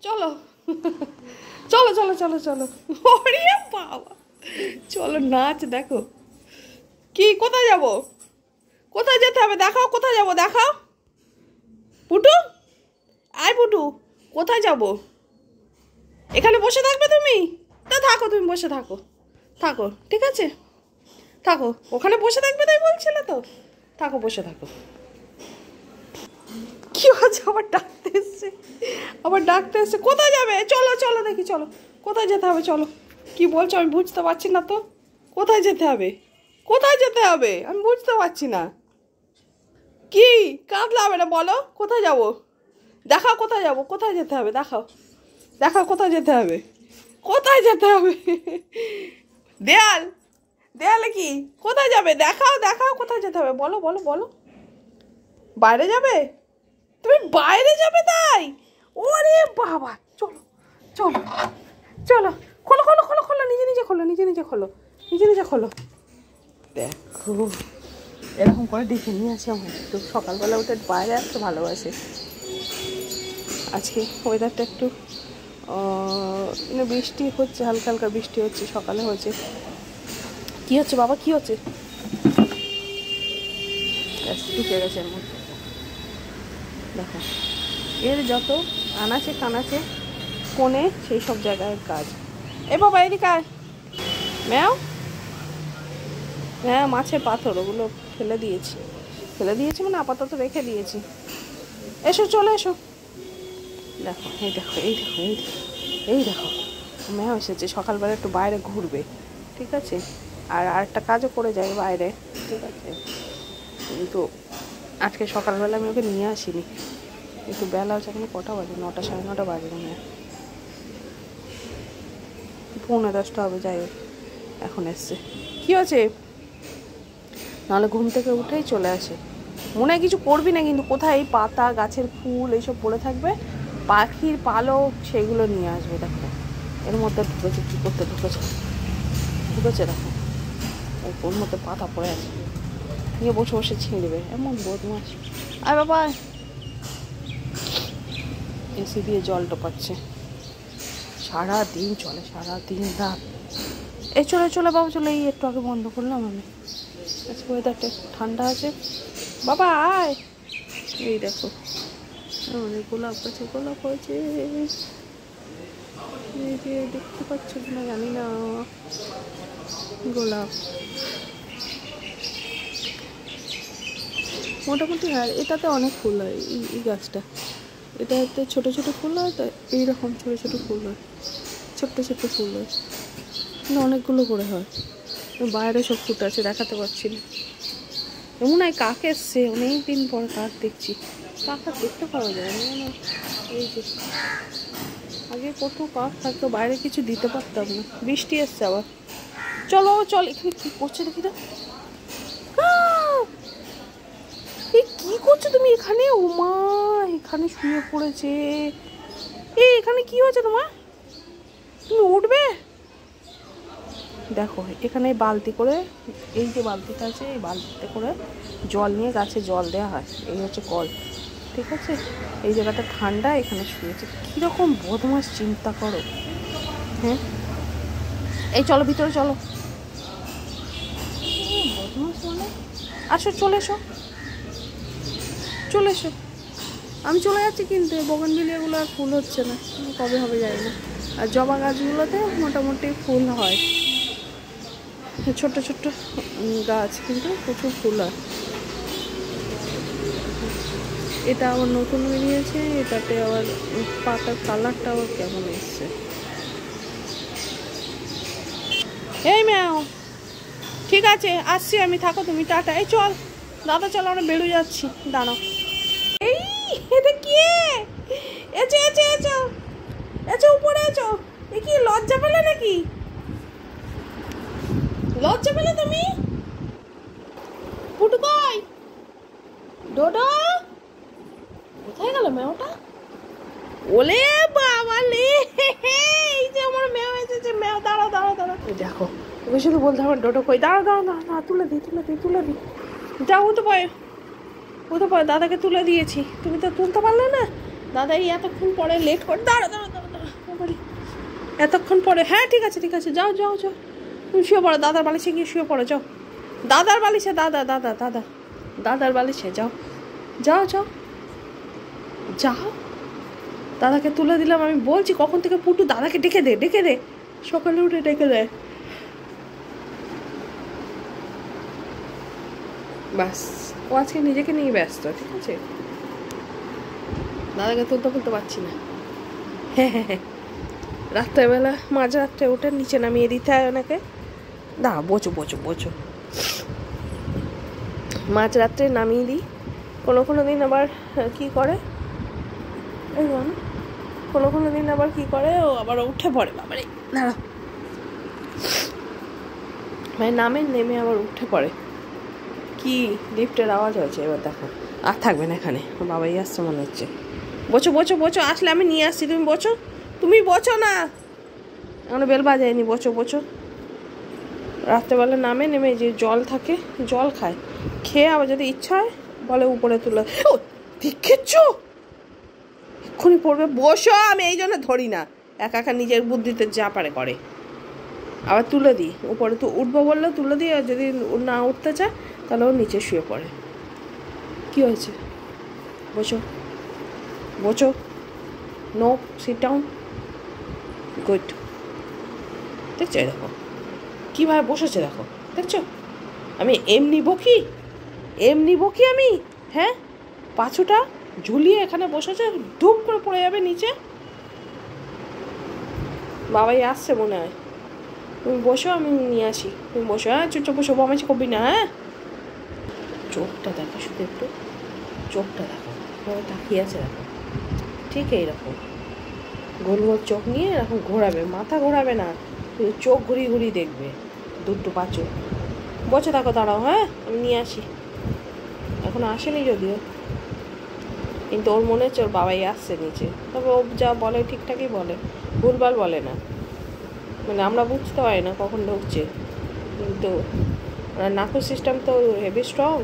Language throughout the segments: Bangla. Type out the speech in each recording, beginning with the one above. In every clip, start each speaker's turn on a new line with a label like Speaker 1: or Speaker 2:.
Speaker 1: চলো চলো চলো চলো চলো। ওরে বাবা, চলো নাচ দেখো। কি কোথায় যাব? কোথায় যেতে হবে দেখাও, কোথায় যাব দেখাও। পুটু, আয় পুটু, কোথায় যাব? এখানে বসে থাকবে তুমি? তা থাকো, তুমি বসে থাকো, থাকো ঠিক আছে, থাকো। ওখানে বসে থাকবে তাই বলছিলে তো, থাকো বসে থাকো। কি হচ্ছে? আবার ডাকতে এসছে, আবার ডাকতে এসছে। কোথায় যাবে? চলো চলো দেখি, চলো কোথায় যেতে হবে চলো। কি বলছো আমি বুঝতে পারছি না তো। কোথায় যেতে হবে? কোথায় যেতে হবে আমি বুঝতে পারছি না। কি কাঁদলে হবে না, বলো কোথায় যাব? দেখাও কোথায় যাব, কোথায় যেতে হবে দেখাও, দেখাও কোথায় যেতে হবে, কোথায় যেতে হবে। দেয়াল, দেয়ালে কি? কোথায় যাবে দেখাও, দেখাও কোথায় যেতে হবে, বলো বলো বলো। বাইরে যাবে? তুমি বাইরে যাবে তাই? ওরে বাবা, চলো চলো চলো, খোলো খোলো খোলো খোলো, নিজে নিজে খোলো, নিজে নিজে খোলো, নিজে নিজে খোলো। দেখো এরকম করে ডেকে নিয়ে আসে আমার, একটু সকালবেলা উঠে বাইরে আসতে ভালোবাসে। আজকে ওয়েদারটা একটু বৃষ্টি হচ্ছে, হালকা হালকা বৃষ্টি হচ্ছে, সকালে হয়েছে। কি হচ্ছে বাবা, কি হচ্ছে? ঢুকে গেছে এর মধ্যে। দেখো এর যত আনাচে কানাচে কোণে সেই সব জায়গায় কাজ। এ বাবা এদিকে আয়। ম্যাও, হ্যাঁ মাছের পাথর ওগুলো ফেলে দিয়েছি, ফেলে দিয়েছি মানে আপাতত রেখে দিয়েছি। এসো চলে এসো। দেখো এই দেখো এই দেখো এই দেখো এই দেখো, ম্যাও এসেছে। সকালবেলা একটু বাইরে ঘুরবে, ঠিক আছে, আর আরেকটা কাজও করে যায় বাইরে, ঠিক আছে। কিন্তু আজকে সকালবেলা আমি ওকে নিয়ে আসিনি, একটু বেলা হচ্ছে, এখন কটা বাজে? 9টা 9:30 বাজে মনে হয়, 9:45 হবে, যাই হোক এখন এসছে। কী হয়েছে? নাহলে ঘুম থেকে উঠেই চলে আসে। মনে হয় কিছু করবি না, কিন্তু কোথায় এই পাতা গাছের ফুল এইসব পড়ে থাকবে, পাখির পালক সেইগুলো নিয়ে আসবে। দেখো এর মধ্যে ঢুকেছে, কী করতে ঢুকেছে, ঢুকেছে দেখো ওর মধ্যে পাতা পড়ে আছে, নিয়ে বসে বসে ছিঁড়বে, এমন বদমাস। আয় বাবা, এসি দিয়ে জল টোপাচ্ছে, সারাদিন চলে, সারাদিন রাত। এই চলে চলে বাবা চলে, এই একটু আগে বন্ধ করলাম আমি। আজকে ওয়েদারটা একটু ঠান্ডা আছে। বাবা আয়, এই দেখো অনেক গোলাপ গাছে গোলাপ হয়েছে, এই যে দেখতে পাচ্ছ কিনা জানি না, গোলাপ মোটামুটি। আর এটাতে অনেক ফুল হয়, এই গাছটা, এটাতে ছোটো ছোটো ফুল হয়, তো এইরকম ছোটো ছোটো ফুল হয়, ছোট্ট ছোট্ট ফুল হয়, কিন্তু অনেকগুলো করে হয়। বাইরে সব ফুট আছে, দেখাতে পারছি না। এমন হয় কাক এসছে, অনেক দিন পর কাক দেখছি। কাক আর দেখতে পাওয়া যায় না, এই যে আগে কত কাক থাকতো, বাইরে কিছু দিতে পারতাম না। বৃষ্টি এসছে আবার, চলো চল। এখানে কি করছে দেখি তো, এই কি করছো তুমি এখানে? ওমা এখানে শুয়ে পড়েছে। এই এখানে কি হয়েছে তোমার? তুমি উঠবে? দেখো এখানে বালতি করে, এই যে বালতিটা আছে, এই বালতিতে করে জল নিয়ে গাছে জল দেওয়া হয়, এই হচ্ছে কল, ঠিক আছে। এই জায়গাটা ঠান্ডা, এখানে শুয়েছে। কীরকম বদমাস চিন্তা করো, হ্যাঁ। এই চলো ভিতরে চলো, বদমাস মানে। আসো চলে এসো, চলে এসো। আমি চলে যাচ্ছি, কিন্তু বগনভিলিয়াগুলো আর ফুল হচ্ছে না, কবে হবে জানি না। আর জবা গাছগুলোতে মোটামুটি ফুল হয়, ছোট্ট ছোট্ট গাছ, কিন্তু প্রচুর ফুল হয়। এটা আবার নতুন বেরিয়েছে, এটাতে আবার পাতার কালারটা আবার কেমন এসছে। এই ম্যাও, ঠিক আছে আসছি আমি, থাকো তুমি, টাটা। এই চল দাদা, চল আমরা বেরোয় যাচ্ছি, দাঁড়াও। এই এটা কে? এসো এসো এসো এসো, উপরে এসো। এ কি লজ্জা পেলে নাকি? লজ্জা পেলে তুমি? ফুটু কই? ডোডো কোথায় গেল ম্যাওটা? ওলে বাবা লে, এই যে আমার ম্যাও এসেছে। ম্যাও দাঁড়াও দাঁড়াও দাঁড়াও, দেখো ওকে শুধু বলতে আমার ডোডো কই। দাঁড়াও দাঁড়াও দাঁড়াও, তুলে দিই তুলে দিই তুলে দিই। যাও, ও তো দাদাকে তুলে দিয়েছি, তুমি তো তুলতে পারলে না। দাদা এই এতক্ষণ পরে লেট করে, দাঁড়াও দাঁড়াও দাঁড়াও। বাড়ি এতক্ষণ পরে। হ্যাঁ ঠিক আছে ঠিক আছে, যাও যাও যাও, তুমি শুয়ে পড়ো, দাদার বালিশে গিয়ে শুয়ে পড়ো, যাও দাদার বালিশে, দাদার বালিশে যাও যাও যাও যাও। দাদাকে তুলে দিলাম, আমি বলছি কখন থেকে পুটু দাদাকে ডেকে দে, সকালে উঠে ডেকে দেয়। ব্যাস, ও আজকে নিজেকে নিয়ে ব্যস্ত, ঠিক আছে, দাদাকে তুলতে পারছি না। হ্যাঁ, রাত্রেবেলা মাঝরাত্রে ওঠে, নিচে নামিয়ে দিতে হয় ওনাকে। বোঝো মাঝরাত্রে নামিয়ে দিই। কোনো দিন আবার কি করে, কোনো দিন আবার কি করে, ও আবার উঠে পড়ে, বাবারে দাঁড়া, মানে নেমে আবার উঠে পড়ে। কি লিফটের আওয়াজ হয়েছে, এবার দেখো আর থাকবে না এখানে, বাবাই আসছে মনে হচ্ছে। বোঝো, আসলে আমি নিয়ে আসছি, তুমি বোঝো না, এখনো বেল বাজায়নি, বোঝো। রাত্রেবেলা নেমে যে জল থাকে, জল খায়, খেয়ে আবার যদি ইচ্ছা হয় বলে উপরে তুলে, ও দেখেছ এক্ষুনি পড়বে, বসো, আমি এই জন্য ধরি না, একা নিজের বুদ্ধিতে যা পারে করে। আবার তুলে দিই উপরে, তো উঠবো বললেও তুলে দিই, আর যদি না উঠতে চায় তাহলে ও নিচে শুয়ে পড়ে। কি হয়েছে, বোঝো, নো, সিট ডাউন, গুড। দেখছো দেখো কীভাবে বসেছে, দেখো দেখছো, আমি এমনি বকি আমি, হ্যাঁ, পাছুটা ঝুলিয়ে এখানে বসেছে, ধুম করে পড়ে যাবে নিচে। বাবাই আসছে মনে হয়, তুমি বসো, আমি নিয়ে আসি, তুমি বসো, হ্যাঁ চুপচাপ বসো, বমাছি করবি না, হ্যাঁ। চোখটা দেখো, শুধু একটু চোখটা দেখো, তাকিয়ে আছে দেখো, ঠিক এইরকম গোল চোখ নিয়ে এরকম ঘোরাবে, মাথা ঘোরাবে না, চোখ ঘুরিয়ে দেখবে, দুটো পাঁচো। বসে থাকো, দাঁড়াও, হ্যাঁ আমি নিয়ে আসি। এখন আসেনি যদিও, কিন্তু ওর মনে হচ্ছে ওর বাবাই আসছে নিচে, তবে ও যা বলে ঠিকঠাকই বলে, ভুলভাল বলে না, মানে আমরা বুঝতে পারি না কখন ঢুকছে, কিন্তু নাকুর সিস্টেম তো হেভি স্ট্রং,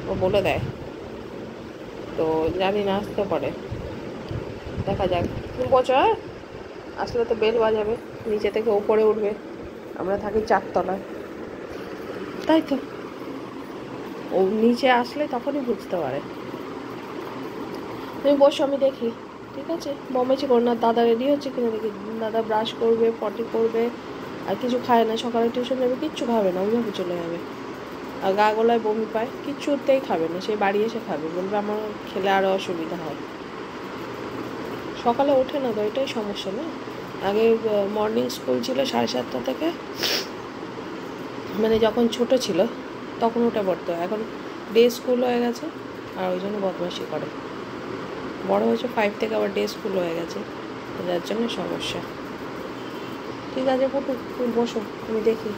Speaker 1: ও বলে দেয়, তো জানি না আসতে পারে, দেখা যাক। তুমি বসো, হ্যাঁ, আসলে তো বেল বাজাবে, নিচে থেকে ওপরে উঠবে, আমরা থাকি 4 তলায়, তাই তো ও নিচে আসলে তখনই বুঝতে পারে। তুমি বসো, আমি দেখি, ঠিক আছে, বমেছি করো না। দাদা রেডি হচ্ছে কিনা দেখি, দাদা ব্রাশ করবে, পটি করবে, আর কিছু খায় না, সকালে টিউশন যাবে, কিচ্ছু খাবে না, ওইভাবে চলে যাবে, আর গা গলায় বমি পায়, কিচ্ছুতেই খাবে না, সে বাড়ি এসে খাবে, বলবে আমার খেলে আরও অসুবিধা হয়। সকালে ওঠে না তো, এটাই সমস্যা না। আগে মর্নিং স্কুল ছিল 7:30 থেকে, মানে যখন ছোট ছিল তখন উঠে পড়তো, এখন ডে স্কুল হয়ে গেছে, আর ওই জন্য বদমাইশি করে, বড় হয়েছে 5 থেকে, আবার ডে স্কুল হয়ে গেছে, যার জন্য সমস্যা। ঠিক আছে পুটু, তুমি বসো, আমি দেখি।